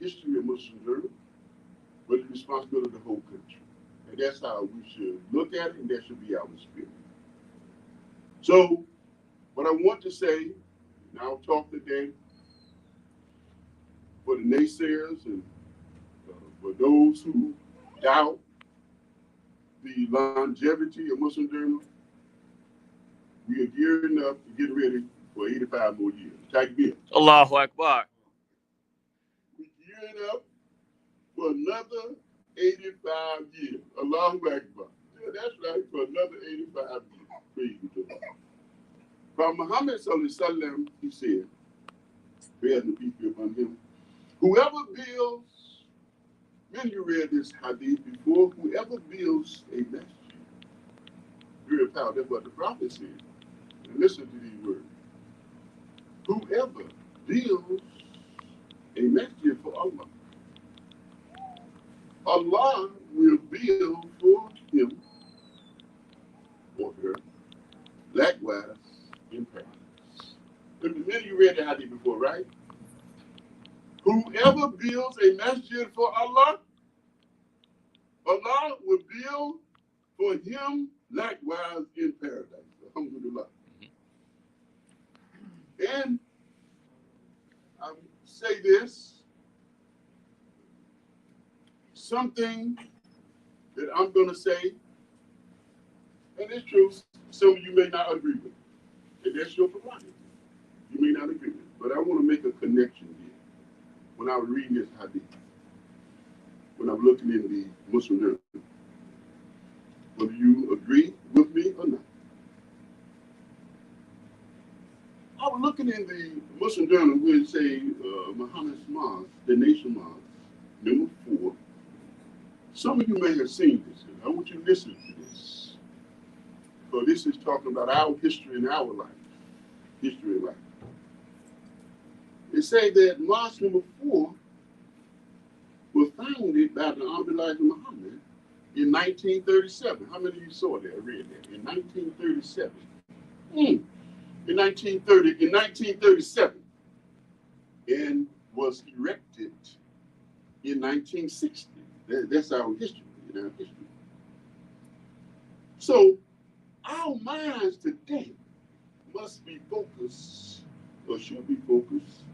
history of Muslim journal, but the responsibility of the whole country. And that's how we should look at it, and that should be our spirit. So, what I want to say, and I'll talk today for the naysayers and for those who doubt the longevity of Muslim journal, we are gearing up to get ready for 85 more years. Takbir. Allahu Akbar. We're gearing up for another 85 years. Allahu Akbar. Yeah, that's right, for another 85 years. Praise be to Allah. From Muhammad sallallahu alaihi wasallam, he said, praise and peace be upon him, whoever builds, when you read this hadith before, whoever builds a masjid, very powerful, that's what the prophet said. And listen to these words. Whoever builds a masjid for Allah, Allah will build for him or her likewise in paradise. Many you read the hadith before, right? Whoever builds a masjid for Allah, Allah will build for him likewise in paradise. Alhamdulillah. And I say this, something that I'm going to say, and it's true, some of you may not agree with it, and that's your prerogative. You may not agree with it, but I want to make a connection here. When I was reading this hadith, when I'm looking in the Muslim journal, whether you agree with me or not. I was looking in the Muslim journal where it say Muhammad's Mosque, the nation mosque, number 4. Some of you may have seen this. I want you to listen to this. So this is talking about our history and our life. History and life. They say that mosque number 4 was founded by the Honorable Elijah Muhammad in 1937. How many of you saw that? I read that. In 1937. In 1937, and was erected in 1960. That's our history, in our history. So our minds today must be focused, or should be focused,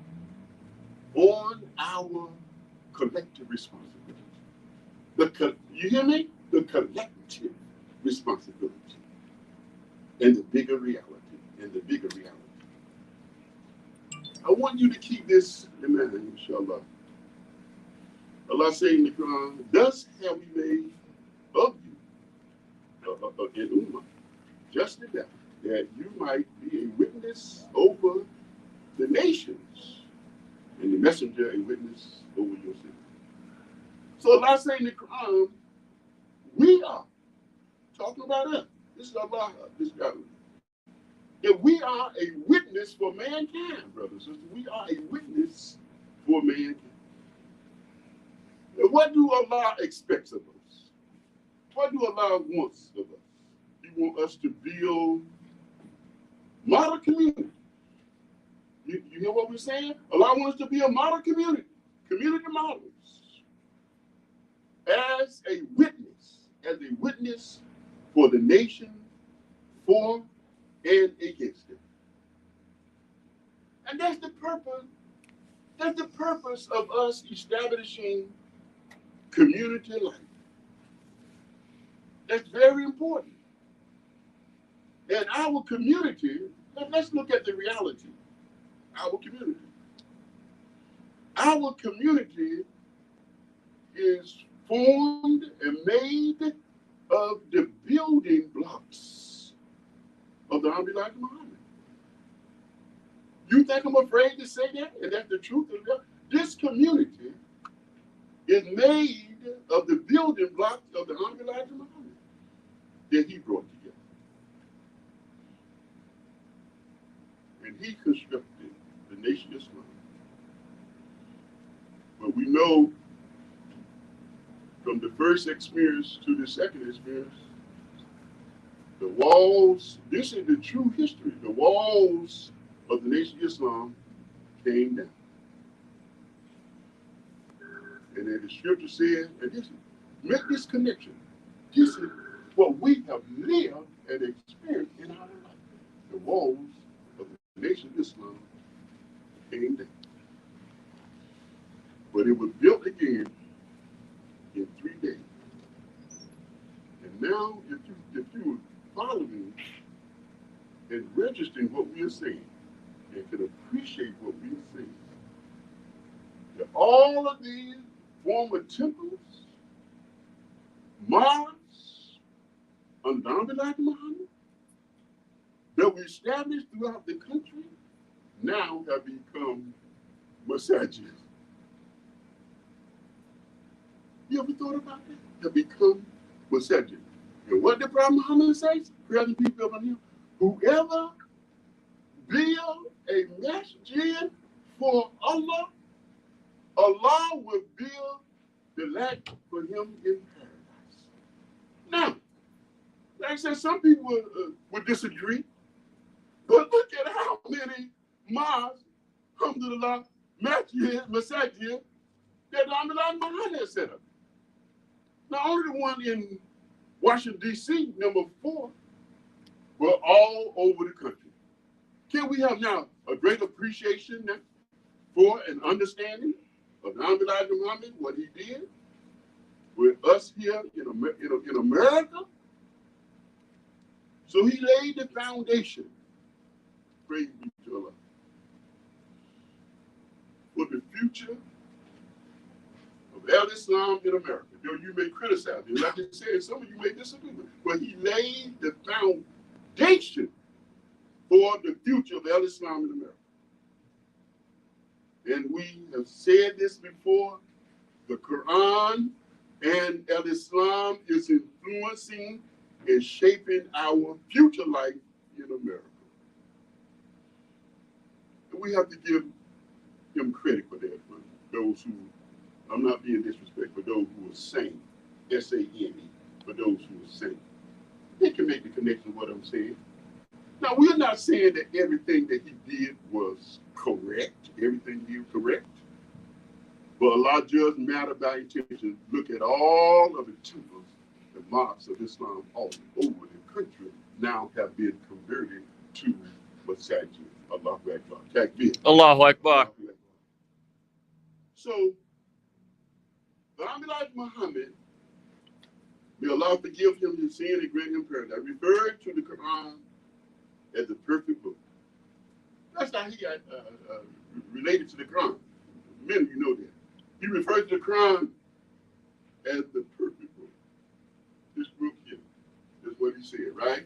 on our collective responsibility. You hear me? The collective responsibility and the bigger reality. And the bigger reality. I want you to keep this in mind, inshallah. Allah says in the Quran, thus have we made of you an ummah, just enough that you might be a witness over the nations, and the messenger a witness over yourself. So Allah says in the Quran, we are talking about us. This is Allah, this God. That we are a witness for mankind, brothers and sisters. We are a witness for mankind. And what do Allah expects of us? What do Allah wants of us? He wants us to build model community. You hear what we're saying? Allah wants us to be a model community, community models. As a witness for the nation, for and against them. And that's the purpose. That's the purpose of us establishing community life. That's very important. And our community, let's look at the reality. Our community. Our community is formed and made of the building blocks of the Honorable Elijah Muhammad. You think I'm afraid to say that? And that's the truth of it. This community is made of the building blocks of the Honorable Elijah Muhammad that he brought together. And he constructed the nation of Islam. But we know from the first experience to the second experience, the walls, this is the true history. The walls of the Nation of Islam came down. And then the scripture says, and this, make this connection. This is what we have lived and experienced in our life. The walls of the Nation of Islam came down. But it was built again in 3 days. And now, if you were following and registering what we are saying, and can appreciate what we are saying, that all of these former temples, mosques, under Muhammad, that we established throughout the country, now have become masajid. You ever thought about that? Have become masajid. And what did Prophet Muhammad say? Present people of here, whoever build a masjid for Allah, Allah will build the like for him in paradise. Now, like I said, some people would disagree, but look at how many mosques, alhamdulillah, masajid, that Muhammad has set up. Not only the one in Washington, D.C., number 4, but all over the country. Can we have now a great appreciation for and understanding of Muhammad, what he did with us here in America? So he laid the foundation, praise be to Allah, for the future of Al-Islam in America. Though you may criticize him, like I said, some of you may disagree with him, but he laid the foundation for the future of Al-Islam in America. And we have said this before, the Quran and Al-Islam is influencing and shaping our future life in America. And we have to give him credit for that, for those who, I'm not being disrespectful, for those who are sane, S-A-N-E, for those who are sane. They can make the connection with what I'm saying. Now, we're not saying that everything that he did was correct, everything he was correct, but Allah judged matter by intention. Look at all of the temples, the mosques of Islam all over the country now have been converted to Masjid. Allahu Akbar. Takbir. Allahu Akbar. So, Muhammad, may Allah forgive him his sin and grant him paradise, referred to the Quran as the perfect book. That's how he got related to the Quran. Many of you know that. He referred to the Quran as the perfect book. This book here is what he said, right?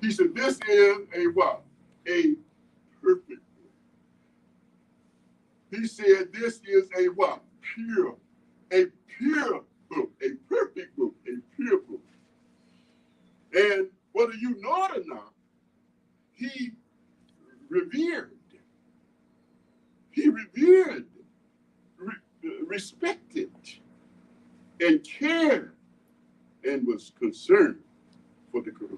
He said, this is a what? A perfect book. He said, this is a what? Pure. A pure book. A perfect book. A pure book. And whether you know it or not, he revered, respected, and cared, and was concerned for the Quran.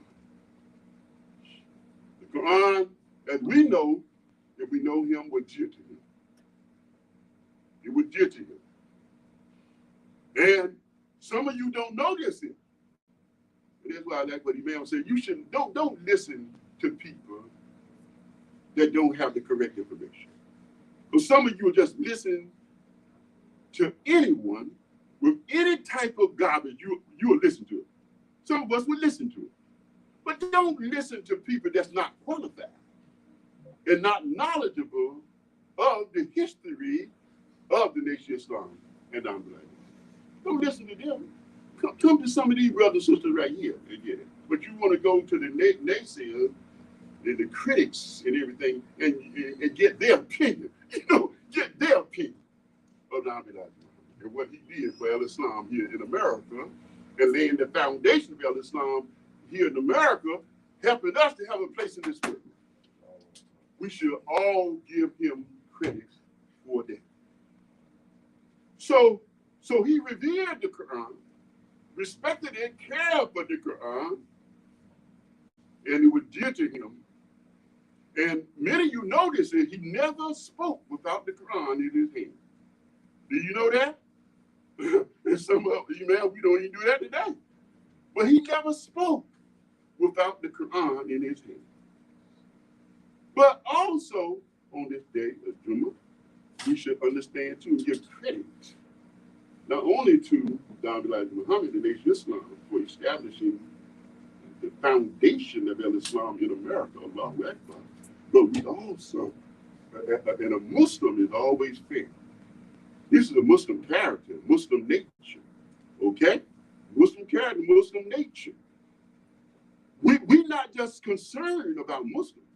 The Quran, as we know, if we know him, was dear to him. It was dear to him. And some of you don't know this here. And that's why I like what Imam said. You shouldn't, don't listen to people that don't have the correct information. Because some of you will just listen to anyone with any type of garbage, you will listen to it. Some of us will listen to it. But don't listen to people that's not qualified and not knowledgeable of the history of the Nation of Islam and Al-Haqq. Don't listen to them. Come to some of these brothers and sisters right here and get it. But you want to go to the naysayers, the critics and everything, and get their opinion. Get their opinion of Al-Haqq and what he did for Al-Islam here in America, and laying the foundation of Al-Islam here in America, helping us to have a place in this world. We should all give him credit for that. So he revered the Quran, respected it, cared for the Quran, and it was dear to him. And many of you know this, that he never spoke without the Quran in his hand. Do you know that? And some of you, man, we don't even do that today. But he never spoke without the Quran in his hand. But also, on this day of Jummah, we should understand too and give credit not only to Dawah Muhammad, the Nation of Islam, for establishing the foundation of Islam in America, Allahu Akbar, but we also, and a Muslim is always fair. This is a Muslim character, Muslim nature, okay? Muslim character, Muslim nature. We're not just concerned about Muslims.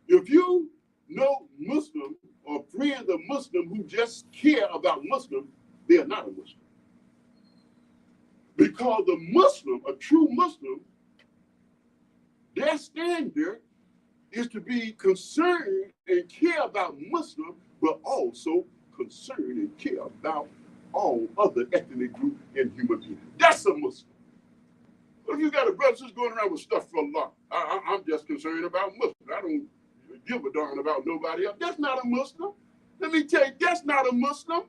If you know Muslim or friends of Muslim who just care about Muslim, they are not a Muslim. Because the Muslim, a true Muslim, their standard is to be concerned and care about Muslim, but also concerned and care about all other ethnic groups and human beings. That's a Muslim. But if you got a brother who's going around with stuff for Allah, I'm just concerned about Muslims. I don't give a darn about nobody else. That's not a Muslim. Let me tell you, that's not a Muslim.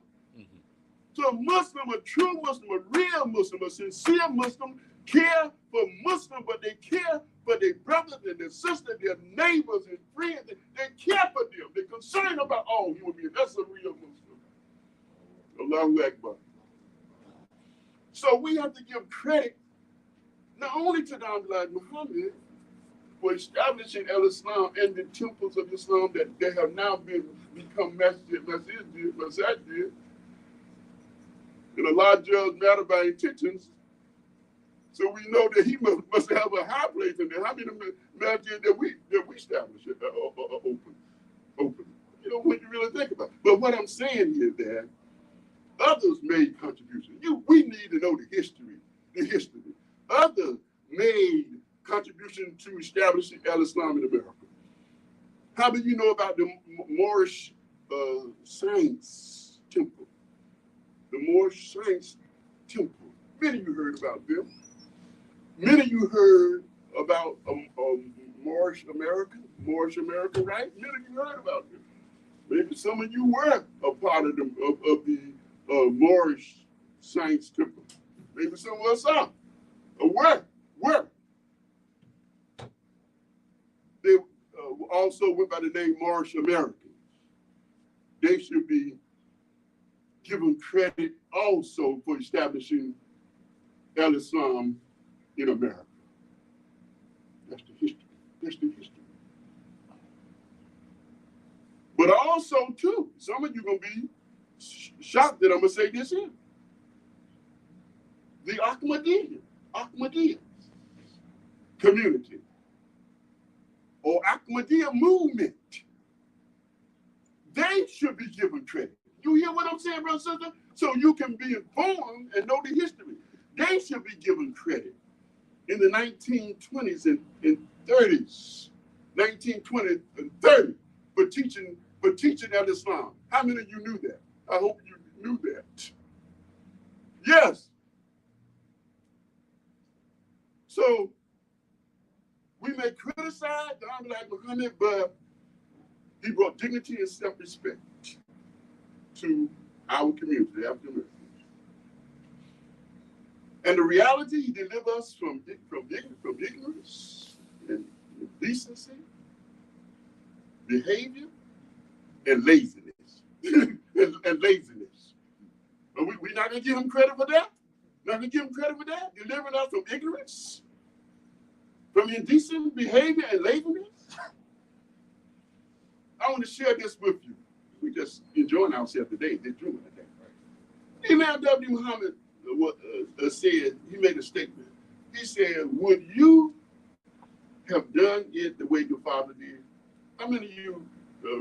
So a Muslim, a true Muslim, a real Muslim, a sincere Muslim, care for Muslim, but they care for their brothers and their sisters, their neighbors and friends. They care for them. They're concerned about all human beings. That's a real Muslim. Allahu Akbar. So we have to give credit not only to Dawah Muhammad for establishing Islam and the temples of Islam that they have now become Masjid, and Allah judges matter by intentions. So we know that he must have a high place in there. How many masjid that we establish open? You know, when you really think about it. But what I'm saying is that others made contributions. We need to know the history. Others made contribution to establishing Islam in America. How do you know about the Moorish Saints Temple? The Moorish Saints Temple. Many of you heard about them. Many of you heard about Moorish American, right? Many of you heard about them. Maybe some of you were a part of the Moorish Saints Temple. Maybe some of us are. Were. They also went by the name Moorish Americans. They should be given credit also for establishing Islam in America. That's the history. But also, too, some of you are going to be shocked that I'm going to say this here. The Ahmadiyya community or Ahmadiyya movement, they should be given credit. You hear what I'm saying, brother and sister? So you can be informed and know the history. They should be given credit in the 1920s and 30s, 1920 and 30 for teaching Islam. How many of you knew that? I hope you knew that. Yes. So we may criticize Dawah Muhammad, but he brought dignity and self-respect to our community, the African Americans. And the reality, he delivered us from ignorance and indecency, behavior, and laziness. and laziness. But we're not going to give him credit for that. Not going to give him credit for that. Delivering us from ignorance, from indecent behavior and laziness. I want to share this with you. We just enjoying ourselves today. They're doing it, right? Imam W. Muhammad said, he made a statement. He said, would you have done it the way your father did? How many of you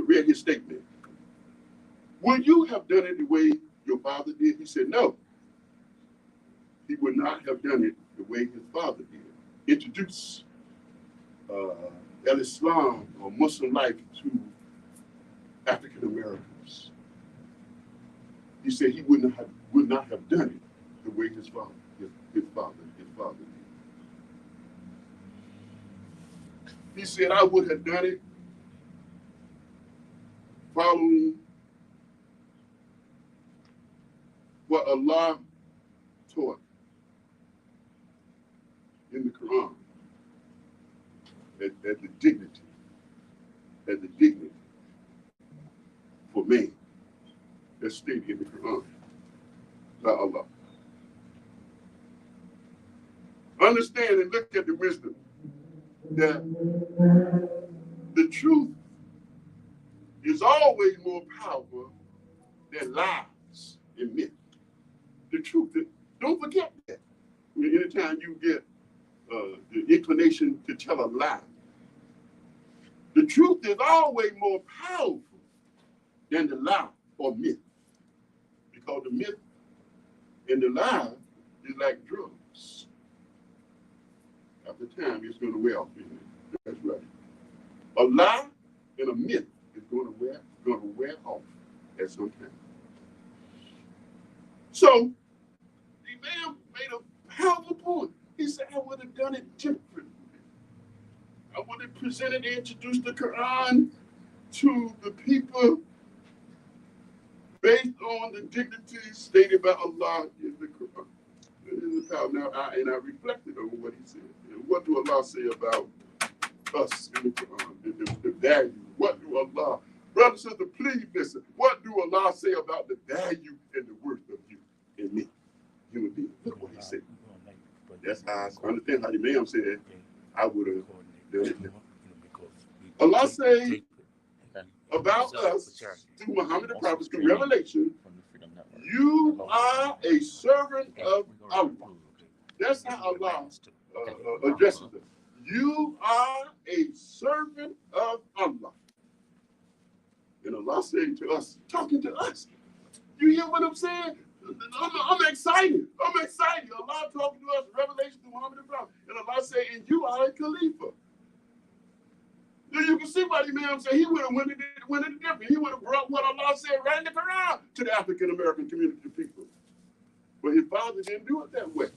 read his statement? Would you have done it the way your father did? He said, no. He would not have done it the way his father did. Introduce Islam or Muslim life to African Americans. He said he would not have done it the way his father did. He said, I would have done it following what Allah taught in the Quran as the dignity for man. That's stated in the Quran by Allah. Understand and look at the wisdom that the truth is always more powerful than lies and myth. The truth, don't forget that. Anytime you get the inclination to tell a lie, the truth is always more powerful than the lie or myth. Because the myth and the lie is like drugs. After time, it's going to wear off. That's right. A lie and a myth is going to wear off at some time. So, the man made a powerful point. He said, I would have done it differently. I would have presented and introduced the Quran to the people based on the dignities stated by Allah in the Quran. Now, I reflected on what he said. And what do Allah say about us in the Quran? The value. What do Allah, brothers and sisters, please listen. What do Allah say about the value and the worth of you and me? Human being. Look what he said. That's how I understand how the man said I would have done it. Allah say about us through Muhammad the Prophet, through Revelation, you are a servant of Allah. That's how Allah addresses us. You are a servant of Allah. And Allah saying to us, talking to us. You hear what I'm saying? I'm excited. I'm excited. Allah talking to us, Revelation through Muhammad the Prophet. And Allah saying, you are a Khalifa. Then you can see why the man said he would have went it different. He would have brought what Allah said right in the Quran to the African American community people. But his father didn't do it that way.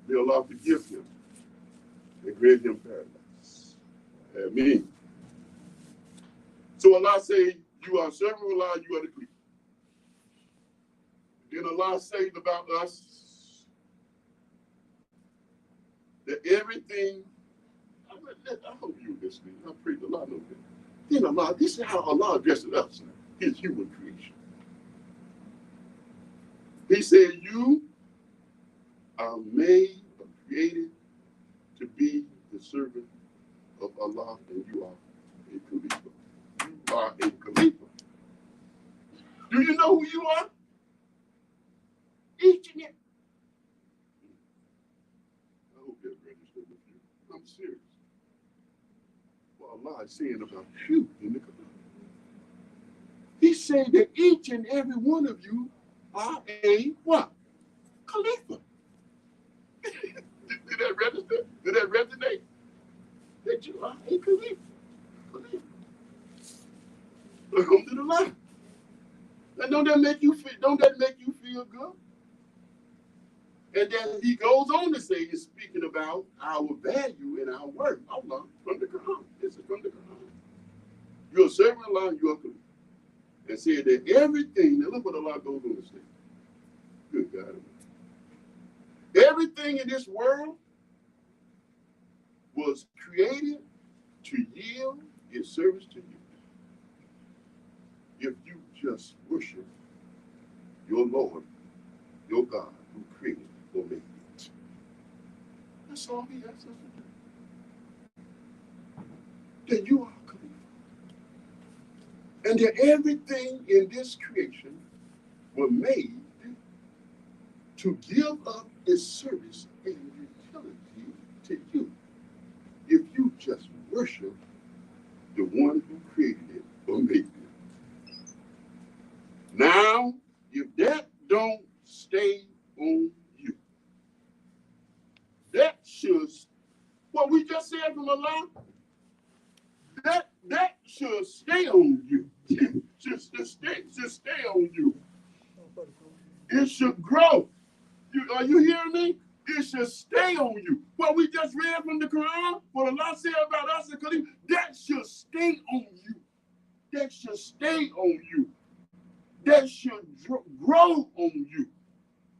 May Allah forgive him and grant him paradise. Amen. So Allah say, you are serving Allah, you are the Khalifa. Then Allah says about us that everything, I hope you're listening. I pray the Lord knows that. Then Allah, this is how Allah addresses us, his human creation. He said, you are made or created to be the servant of Allah, and you are a Khalifa. You are a Khalifa. Do you know who you are? Each and every. I hope that registered with you. I'm serious. What Allah is saying about you in the Quran. He's saying that each and every one of you are a what? Khalifa. Did that register? Did that resonate? That you are a Khalifa. Alhamdulillah. And don't that make you feel good? And then he goes on to say, he's speaking about our value and our worth. Allah, from the Quran. This is from the Quran. You're serving Allah, you're a Khalifa. And said that everything, now look what Allah goes on to say. Good God. Everything in this world was created to yield its service to you. If you just worship your Lord, your God, who created or made it. That's all he asks us to do. Then you are Khalifa. And that everything in this creation was made to give up its service and utility to you. If you just worship the one who created it or made it. Now, if that don't stay on you, that should, what we just said from Allah, that should stay on you. should stay on you. It should grow. Are you hearing me? It should stay on you. What we just read from the Quran, what Allah said about us, that should stay on you. That should stay on you. that should grow on you.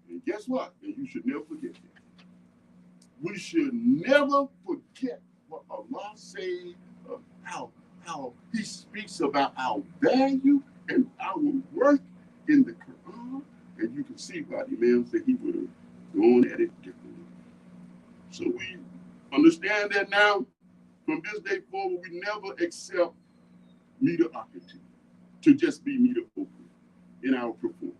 And guess what? And you should never forget that. We should never forget what Allah said about how He speaks about our value and our work in the Quran. And you can see why the Imam said he would have gone at it differently. So we understand that now. From this day forward, we never accept mediocrity to just be mediocre in our performance.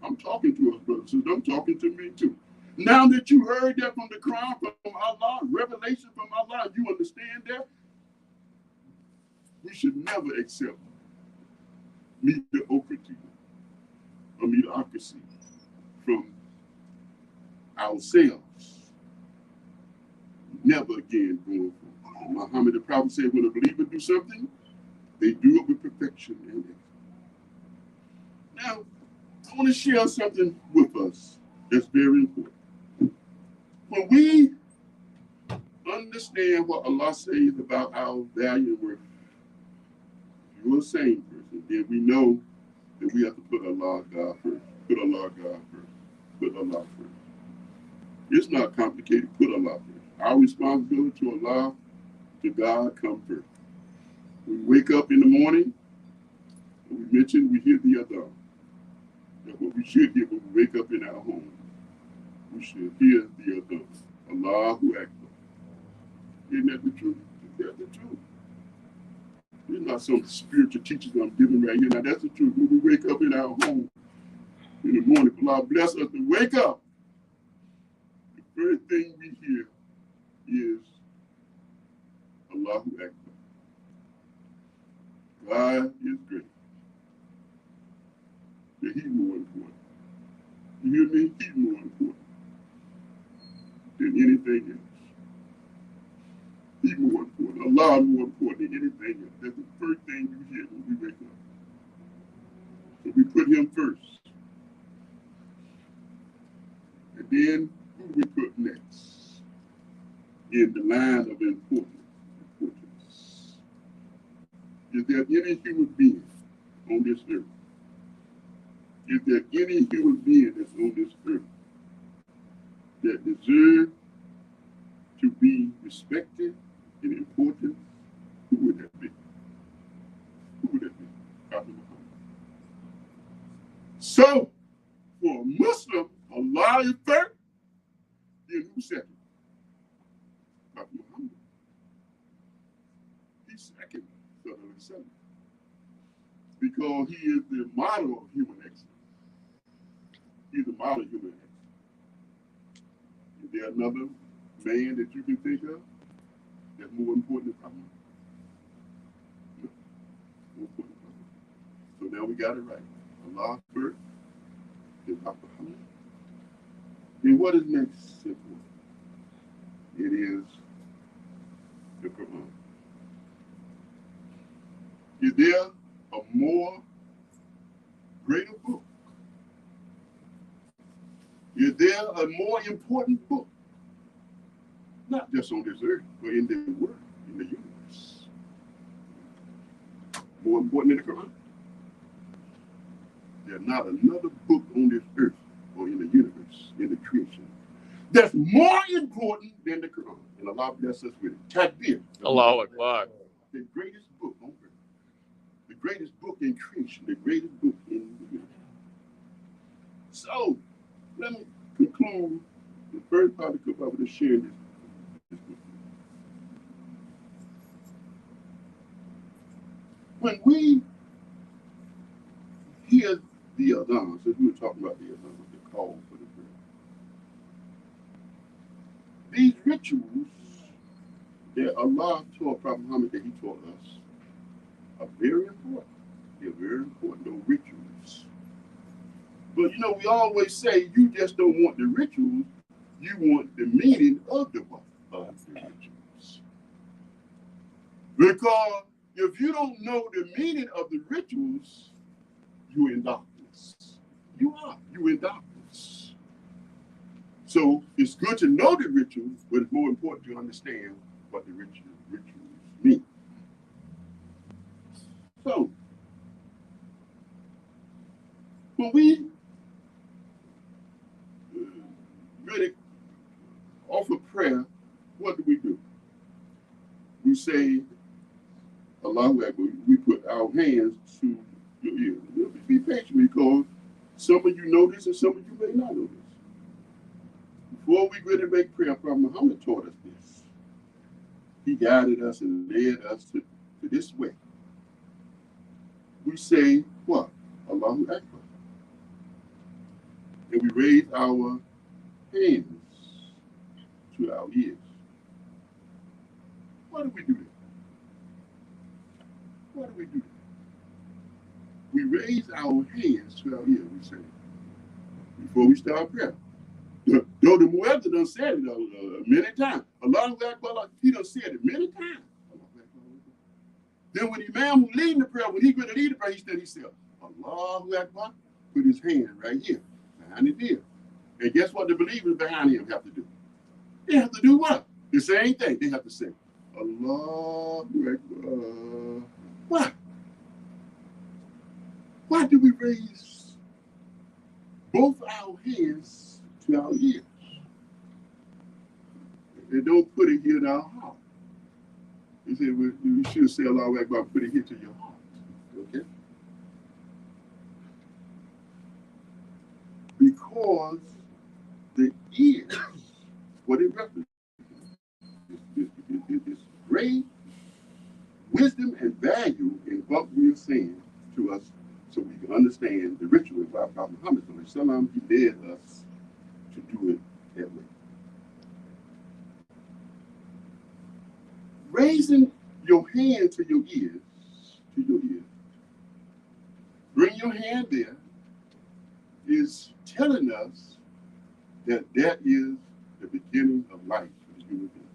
I'm talking to us, brothers and sisters. I'm talking to me too. Now that you heard that from the Quran, from Allah, revelation from Allah, you understand that? We should never accept mediocrity or mediocrity from ourselves. Never again going forward. Muhammad the Prophet said, when a believer do something, they do it with perfection. Now, I want to share something with us that's very important. When we understand what Allah says about our value and worth, if you're a sane person, then we know that we have to put Allah God first. Put Allah God first. Put Allah first. It's not complicated. Put Allah first. Our responsibility to Allah, to God, come first. We wake up in the morning, and we mentioned we hear the adhan. That's what we should hear when we wake up in our home. We should hear the adhan. Allahu Akbar. Isn't that the truth? That's the truth. It's not some spiritual teaching I'm giving right here. Now that's the truth. When we wake up in our home in the morning, Allah bless us to wake up. The first thing we hear is Allahu Akbar. God is great. Yeah, He's more important. You hear me? He's more important than anything else. He's more important. Allah is more important than anything else. That's the first thing you hear when we wake up. So we put Him first. And then who we put next in the line of importance? Is there any human being on this earth? Is there any human being that's on this earth that deserves to be respected and important? Who would that be? Who would that be? Prophet Muhammad. So, for a Muslim, Allah is first, then who's second? Prophet Muhammad. He's second. Because he is the model of human excellence. He's the model of human excellence. Is there another man that you can think of that's more important than Muhammad? No. More important than Muhammad. So now we got it right. Allah first, then Muhammad. Then what is next important? It is the Quran. Is there a more greater book? Is there a more important book? Not just on this earth, but in the world, in the universe. More important than the Quran? There's not another book on this earth or in the universe, in the creation, that's more important than the Quran. And Allah bless us with it. Takbir. Allahu Akbar. The greatest book on earth. The greatest book in creation, the greatest book in the universe. So, let me conclude the first part of the book with sharing this with you. When we hear the adhan, since we were talking about the adhan, the call for the prayer, these rituals that Allah taught Prophet Muhammad, that He taught us, are very important. They're very important, those rituals. But you know, we always say you just don't want the rituals, you want the meaning of the rituals. Because if you don't know the meaning of the rituals, you're in darkness. You're in darkness. So it's good to know the rituals, but it's more important to understand what the rituals mean. So, When we really offer prayer, what do? We say, Allahu Akbar, we put our hands to your ears. Be patient because some of you know this and some of you may not know this. Before we really make prayer, Prophet Muhammad taught us this. He guided us and led us to this way. We say, what? Allahu Akbar. And we raise our hands to our ears. Why do we do that? Why do we do that? We raise our hands to our ears, we say, before we start prayer. Though the Muezzin done said it many times. Allahu Akbar, he done said it many times. Then when the imam who leading the prayer, when he going to lead the prayer, he said, Allahu Akbar, put his hand right here, behind his ear. And guess what the believers behind him have to do? They have to do what? The same thing. They have to say, Allahu Akbar. Why? Why do we raise both our hands to our ears? And don't put it here in our heart. He said, we should say Allahu Akbar, put it here to your heart. Okay? Because the ears, what it represents, is great wisdom and value in what we are saying to us so we can understand the ritual of our Prophet Muhammad. Sometimes he led us to do it that way. Raising your hand to your ears, bring your hand there, is telling us that that is the beginning of life for the human being.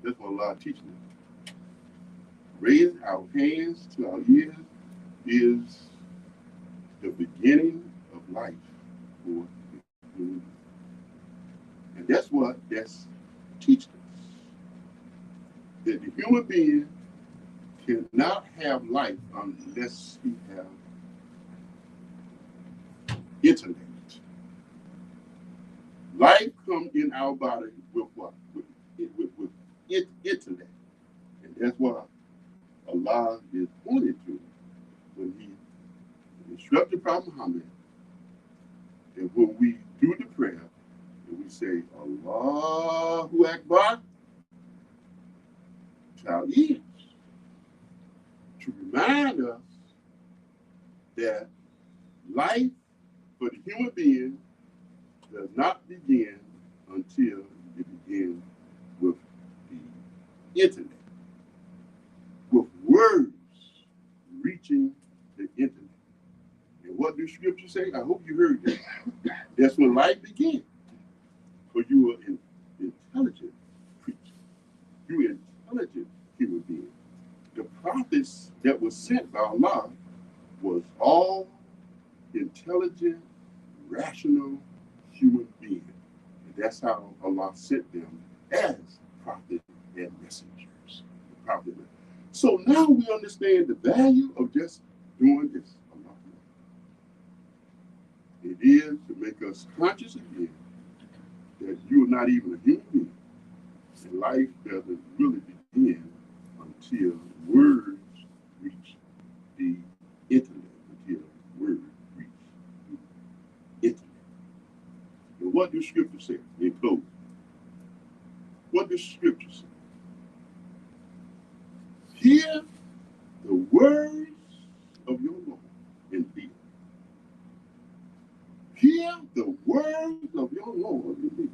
That's what Allah teaches us. Raising our hands to our ears is the beginning of life for the human being. And that's teaching us. That the human being cannot have life unless he have intellect. Life comes in our body with what? With intellect. And that's what Allah is pointing to when he instructed Prophet Muhammad. And when we do the prayer, and we say, Allahu Akbar, to our ears, to remind us that life for the human being does not begin until it begins with the intellect, with words reaching the intellect. And what do scripture say? I hope you heard that. That's when life begins. For you are an intelligent creature. You are an intelligent human being. The prophets that were sent by Allah was all intelligent, rational human beings. And that's how Allah sent them as prophets and messengers. So now we understand the value of just doing this. It is to make us conscious again that you are not even a human being. And life doesn't really begin until words reach the intellect, until words reach the intellect. And what does scripture say in closing? What does scripture say? Hear the words of your Lord and live. Hear the words of your Lord and live.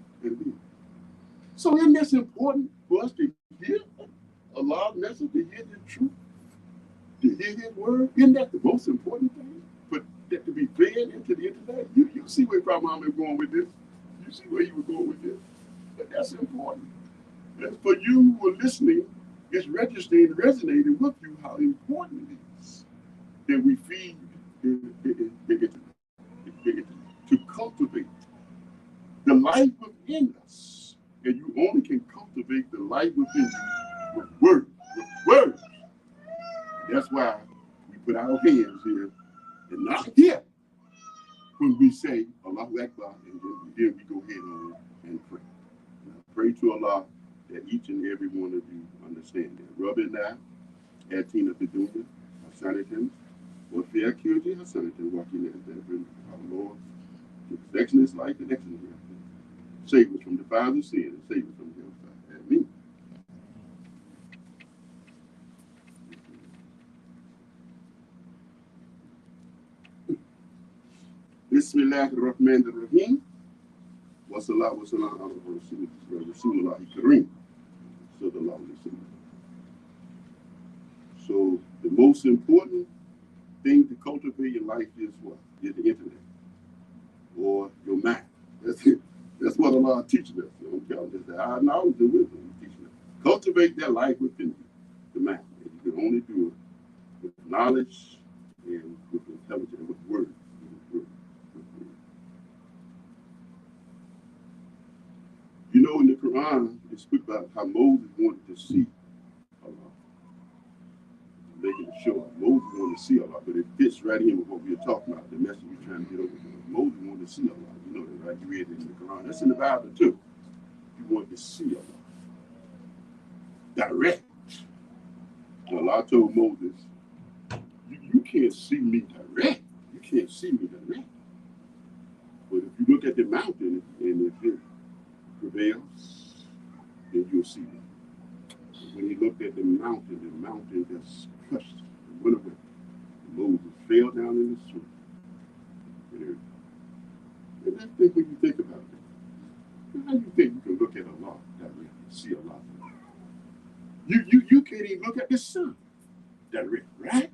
So isn't this important for us to hear Allah's message, to hear the truth, to hear his word? Isn't that the most important thing? For that to be fed into the intellect? You see where Prophet Muhammad was going with this? You see where he was going with this? But that's important. And for you who are listening, it's registering and resonating with you how important it is that we feed to cultivate the life within us. And you only can cultivate the life within you with words. That's why we put our hands here and not here. when we say Allahu Akbar, and then we go ahead on and pray. Now, pray to Allah that each and every one of you understand that. Rabbana atina fid dunya hasanatan wa fil akhirati hasanatan wa qina adhaban nar. Our Lord, give us excellent life and excellent health. Save us from the fires of sin and save us from hellfire. Ameen. Bismillah ar-Rahman ar-Rahim. Wa sallallahu wa sallam ala Rasulullah Kareem. Sallallahu alayhi wa sallam. So the most important thing to cultivate in life is what? Is the intellect or your mind. That's it. That's what Allah teaches us. I'm telling you, the high knowledge and wisdom He's teaching us. Cultivate that life within you, the mind. And you can only do it with knowledge and with intelligence and with word. You know, in the Quran, it speaks about how Moses wanted to see Allah. Making sure Moses wanted to see Allah, but it fits right in with what we were talking about, the message we're trying to get over to. Moses wanted to see Allah. You know that, right? You read it in the Quran. That's in the Bible, too. He wanted to see Allah. Direct. So Allah told Moses, you can't see me direct. You can't see me direct. But if you look at the mountain and if it prevails, then you'll see it. When he looked at the mountain just crushed and went away. And Moses fell down in the swamp. And that's the thing when you think about it. How do you think you can look at Allah directly, see Allah? You can't even look at the sun directly, right?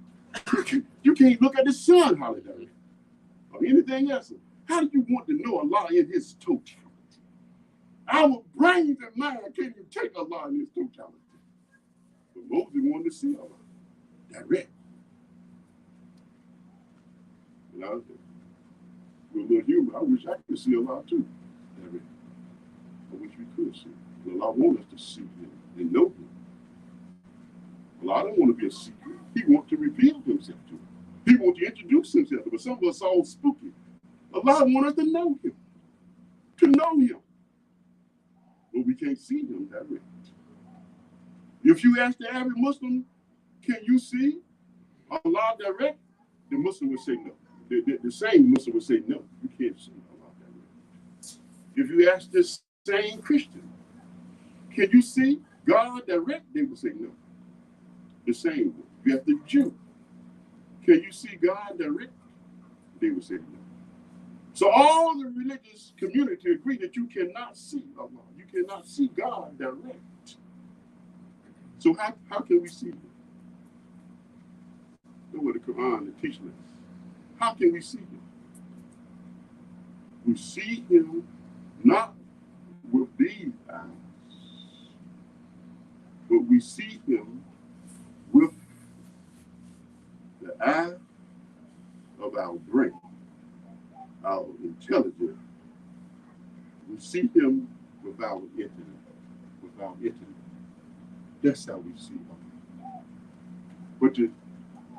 You can't look at the sun directly or anything else. How do you want to know Allah in His totality? Our brains and mind can't even take Allah in His totality. But Moses wanted to see Allah direct. And I was a little human. I wish I could see Allah too. Direct. I wish we could see. But Allah wants us to see Him and know Him. Allah don't want to be a secret. He wants to reveal Himself to us. He wants to introduce Himself to us. But some of us all spooky. Allah wants us to know Him. To know Him. But we can't see Him direct. If you ask the average Muslim, can you see Allah direct? The Muslim would say no. The same Muslim would say no. You can't see Allah direct. If you ask the same Christian, can you see God direct? They would say no. The same one. You ask the Jew, can you see God direct? They would say no. So all the religious community agree that you cannot see Allah. You cannot see God direct. So how can we see Him? That's what the Quran is teaching us. How can we see Him? We see Him not with these eyes, but we see Him with the eye of our brain, our intelligence. We see Him with our intellect. That's how we see Him. But to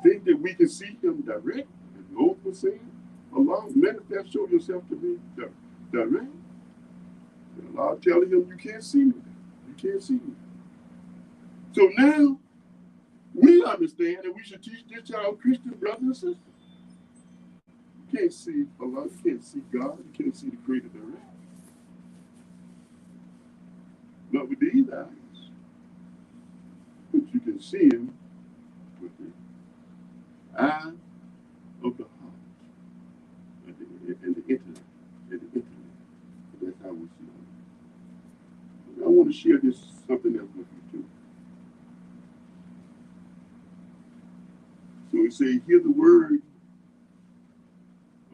think that we can see Him direct, as Moses was saying, Allah manifest, show yourself to be direct. And Allah telling him, you can't see me. You can't see me. So now, we understand that we should teach this to our Christian brothers and sisters. You can't see Allah, you can't see God, you can't see the Creator direct. Not with these eyes. But you can see Him with the eye of the heart and the intellect. That's how we see Him. I want to share this something else with you too. So we say, hear the word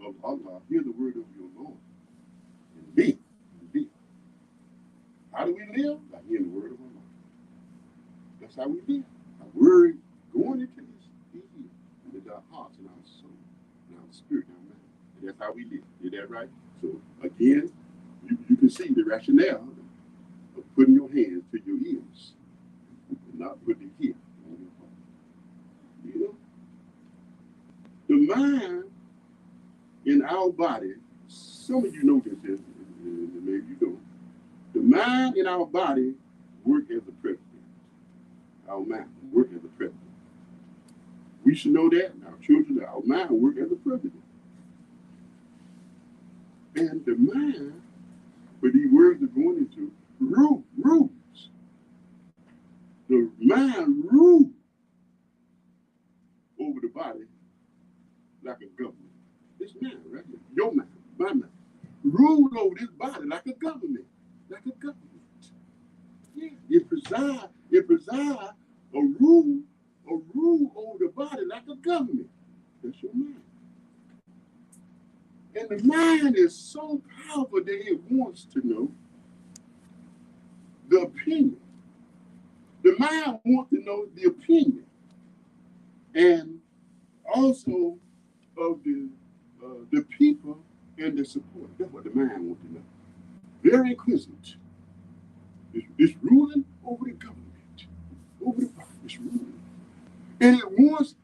of Allah, hear the word of your Lord, and live. How do we live? By hearing the word of Allah. That's how we live. Our word going into this ear, into our hearts and our soul, and our spirit, and our mind. And that's how we live. Is that right? So again, you can see the rationale of putting your hands to your ears and not putting it here on your heart. You know? The mind in our body, some of you know this, maybe you don't. The mind in our body work as a president. Our mind work as a president. We should know that. Our children, our mind work as a president. And the mind, where these words are going into, rules. The mind rules over the body like a government. This mind, right here, your mind, my mind, rule over this body like a government, like a government. Yeah, it presides a rule over the body like a government. That's your mind. And the mind is so powerful that it wants to know the opinion. The mind wants to know the opinion and also of the people and the support. That's what the mind wants to know. Very inquisitive. It's ruling over the government, over the body. It's ruling. And it wants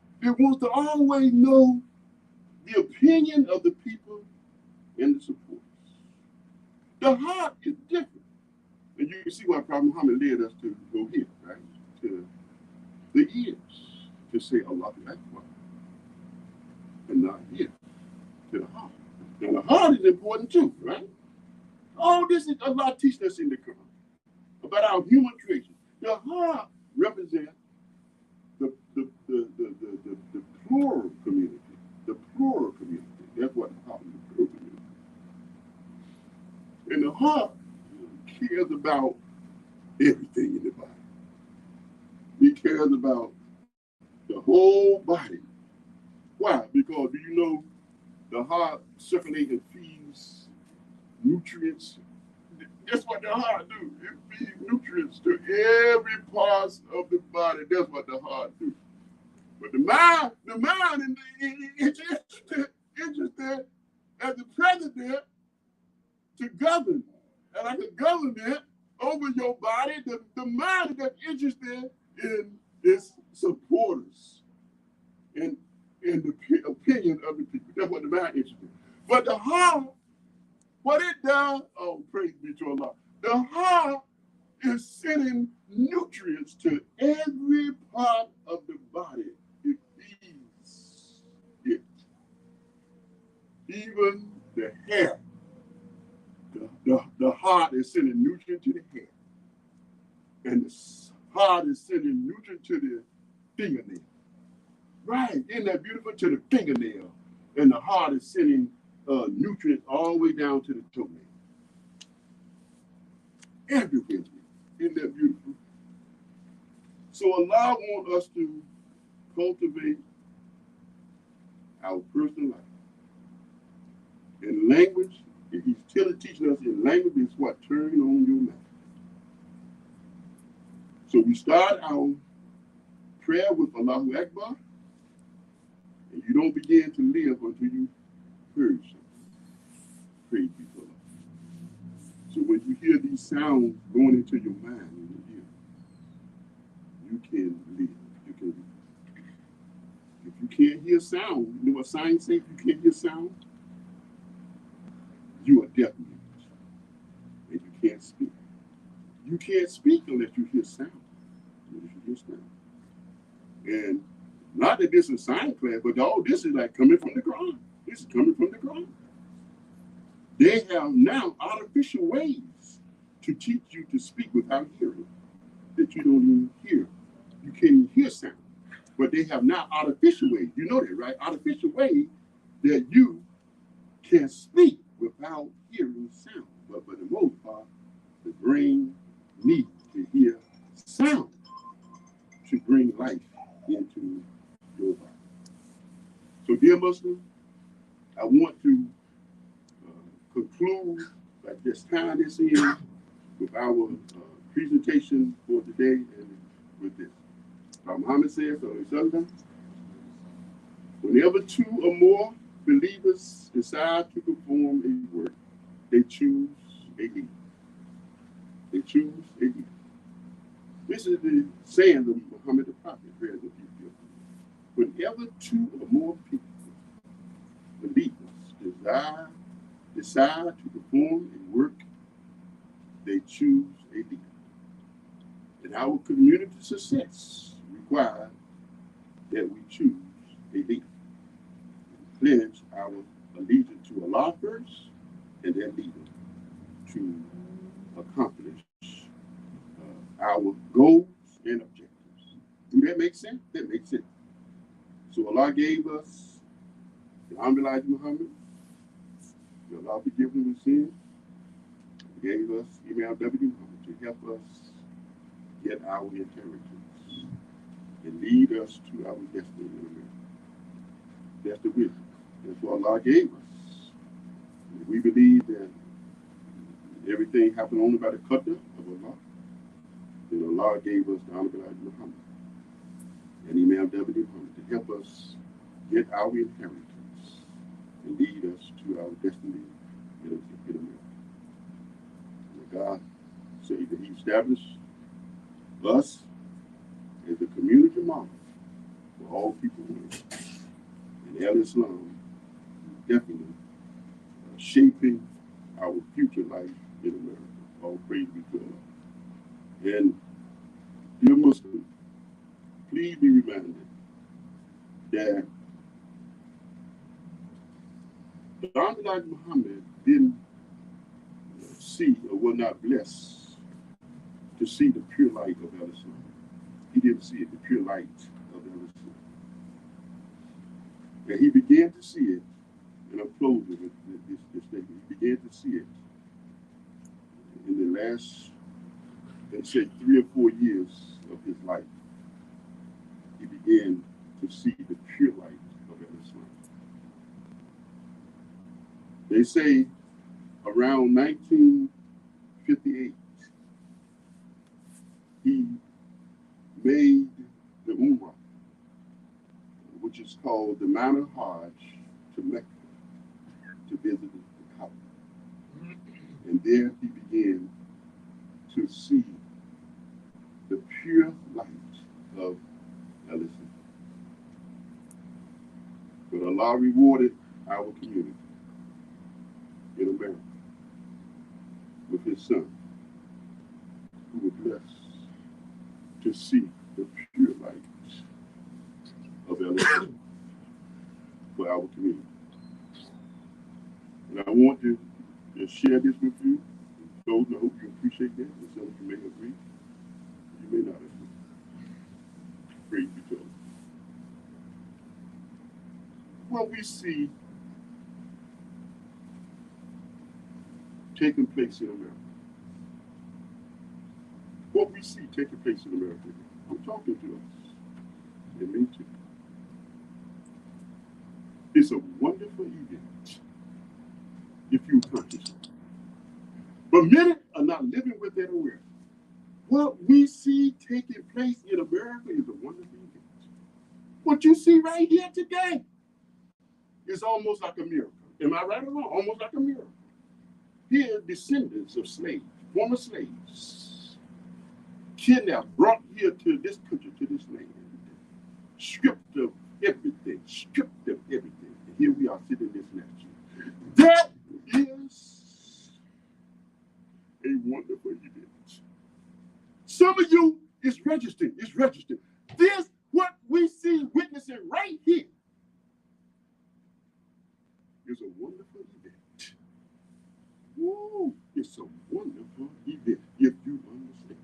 to always know the opinion of the people and the supporters. The heart is different. And you can see why Prophet Muhammad led us to go here, right? To the ears, to say Allahu Akbar. And not here, to the heart. Now the heart is important too, right? All this is Allah teaching us in the Quran about our human creation. The heart represents the plural community. The plural community. That's what the heart is, the plural community. And the heart cares about everything in the body. It cares about the whole body. Why? Because do you know the heart circulates and feeds nutrients? That's what the heart do. It feeds nutrients to every part of the body. That's what the heart do. But the mind is interested as the president to govern. And like a government over your body, the mind is interested in its supporters and the opinion of the people. That's what the mind is interested in. But the heart, what it does, oh, praise be to Allah. The heart is sending nutrients to every part of the body. It feeds it. Even the hair. The heart is sending nutrients to the hair. And the heart is sending nutrients to the fingernail. Right, isn't that beautiful? To the fingernail. And the heart is sending nutrients all the way down to the toenail. Everywhere. Isn't that beautiful? So Allah wants us to cultivate our personal life. In language, if He's teaching us in language, it's what? Turn on your mouth. So we start our prayer with Allahu Akbar, and you don't begin to live until you heard something. Praise be to Allah. So when you hear these sounds going into your mind and your ear, you can live. You can live. If you can't hear sound, you know what science says? If you can't hear sound, you are deaf mute, and you can't speak. You can't speak unless you hear sound. Unless you hear sound. And not that this is science class, but all this is like coming from the Quran. This is coming from the Quran. They have now artificial ways to teach you to speak without hearing, that you don't even hear. You can't even hear sound. But they have now artificial ways. You know that, right? Artificial ways that you can speak without hearing sound. But for the most part, the brain needs to hear sound to bring life into your body. So, dear Muslim, I want to conclude by just tying this in with our presentation for today and with this. Muhammad says, whenever two or more believers decide to perform a work, they choose a leader. They choose a leader. This is the saying of Muhammad the Prophet. Whenever two or more people, believers, decide to perform a work, they choose a leader. And our community success requires that we choose a leader. We pledge our allegiance to Allah first and that leader to accomplish our goals and objectives. Do that make sense? That makes sense. So Allah gave us the Elijah Muhammad. Allah forgive him his sin. He gave us Imam W. Muhammad to help us get our inheritance and lead us to our destiny in America. That's the wisdom. That's what Allah gave us. And we believe that everything happened only by the qadr of Allah. Then Allah gave us the Elijah Muhammad and Imam W. Muhammad to help us get our inheritance and lead us to our destiny in America. And God said that He established us as a community model for all people on earth. And Al-Islam is definitely shaping our future life in America. All praise be to Allah. And dear Muslims, please be reminded that Elijah Muhammad didn't see or was not blessed to see the pure light of Al-Islam. He didn't see it, the pure light of Al-Islam. And he began to see it, and I'm closing with this statement. He began to see it in the last, let's say, 3 or 4 years of his life. He began to see the pure light of Al-Islam. They say around 1958, he made the Umrah, which is called the Mount of Hajj, to Mecca to visit the Kaaba. And there he began to see the pure light of Al-Islam. But Allah rewarded our community in America with His Son, who was blessed to see the pure light of Al-Islam for our community. And I want to share this with you. Those, I hope you appreciate that. And some of you may agree, you may not agree. Praise be to God. What we see taking place in America. What we see taking place in America. I'm talking to us, and me too. It's a wonderful event if you accomplish it. But many are not living with that awareness. What we see taking place in America is a wonderful event. What you see right here today is almost like a miracle. Am I right or wrong? Almost like a miracle. Here, descendants of slaves, former slaves, kidnapped, brought here to this country, to this land, stripped of everything, And here we are sitting in this statue. That is a wonderful event. Some of you is registered. This, what we see, witnessing right here, is a wonderful event. Woo, it's a wonderful event if you understand.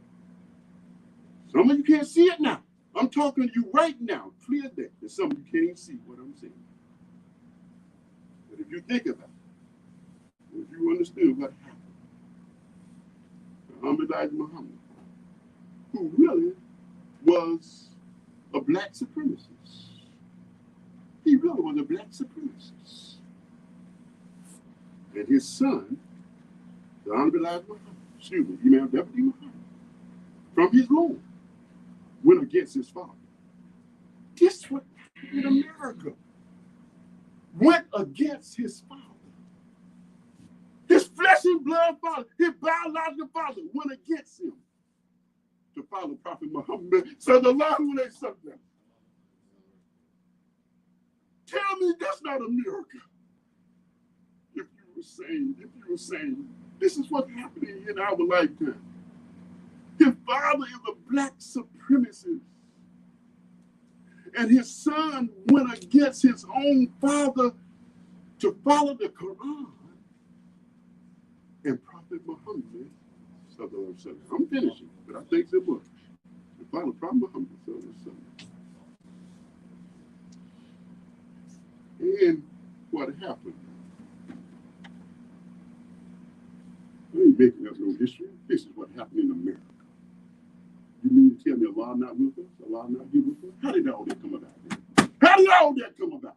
Some of you can't see it now. I'm talking to you right now, clear that. And some of you can't even see what I'm saying. But if you think about it, if you understood what happened, Elijah Muhammad, who really was a black supremacist. He really was a black supremacist. And his son, the Honorable Elijah Muhammad, Imam W. Muhammad, from his loin, went against his father. Guess what happened in America? Went against his father. His flesh and blood father, his biological father, went against him to follow Prophet Muhammad. Sallallahu alaihi wasallam. Tell me that's not a miracle. were saying, this is what's happening in our lifetime. His father is a black supremacist. And his son went against his own father to follow the Quran and Prophet Muhammad. I'm finishing, but I think it was. To follow Prophet Muhammad. And what happened? I ain't making up no history. This is what happened in America. You mean to tell me Allah not with us? Allah not here with us? How did all that come about? How did all that come about?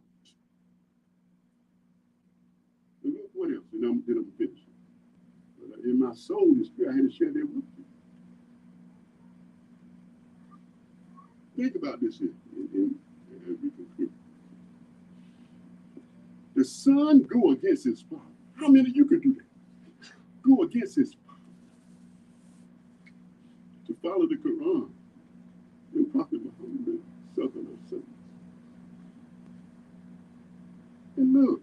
And what else? And I'm finishing. In my soul and spirit, I had to share that with you. Think about this here, and we conclude. The son go against his father. How many of you could do that? Go against his father to follow the Quran and Prophet Muhammad sallallahu. And look,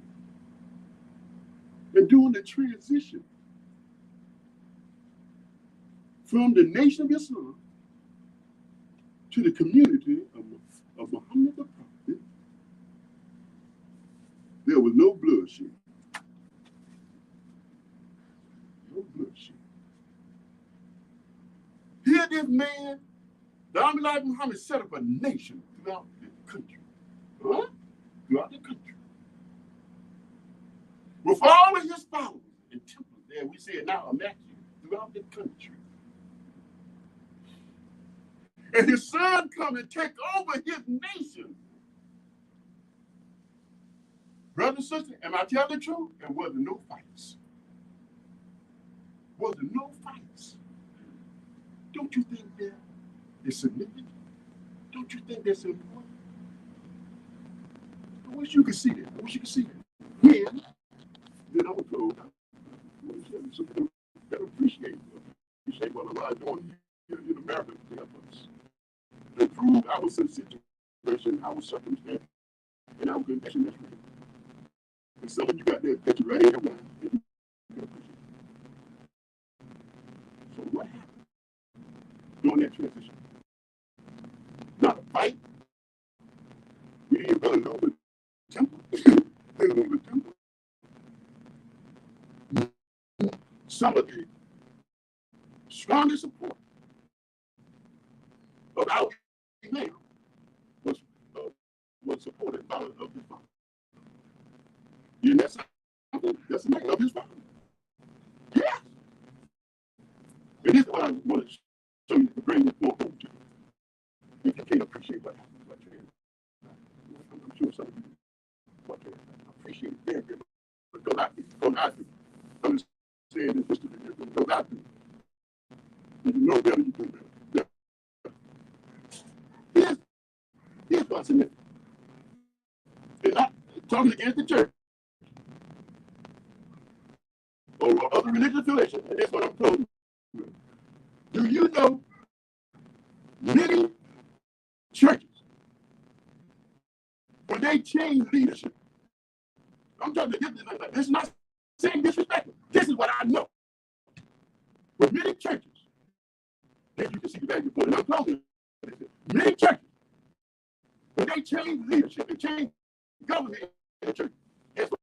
they're doing the transition from the nation of Islam to the community of Muhammad the Prophet. There was no bloodshed. No bloodshed. Here this man, the Army Life Muhammad, set up a nation throughout the country. Huh? Throughout the country. With all of his followers and temples there, we say it now, a masjid, throughout the country. And his son come and take over his nation. Brother and sister, am I telling the truth? There wasn't no fights. Wasn't no fights. Don't you think that is significant? Don't you think that's important? I wish you could see that. I wish you could see that. When then I would go, that appreciate what Allah is doing here in America to help us. To improve our situation, our circumstance, and our condition. And some of you got that picture right here. So what happened during that transition? Not a fight. We didn't really know the temple. They don't know the temple. Some of the strongest support of our name was supported by of his father. You know, that's the name of his father. Yes. And this is what I want to show you to bring this more home to you. If you can't appreciate what you're in. I'm sure some of you what you're in. I appreciate it very, very much. But don't I do. I'm just saying this just to be different. Don't I do. You know better, you do better. Yeah. Here's what's significant. It's not talking against the church or other religious affiliations, and that's what I'm talking about. Do you know many churches, when they change leadership, I'm talking to this is not saying disrespectful. This is what I know. With many churches, as you can see back before, and I'm talking many churches, when they change leadership and change government in the church, guess what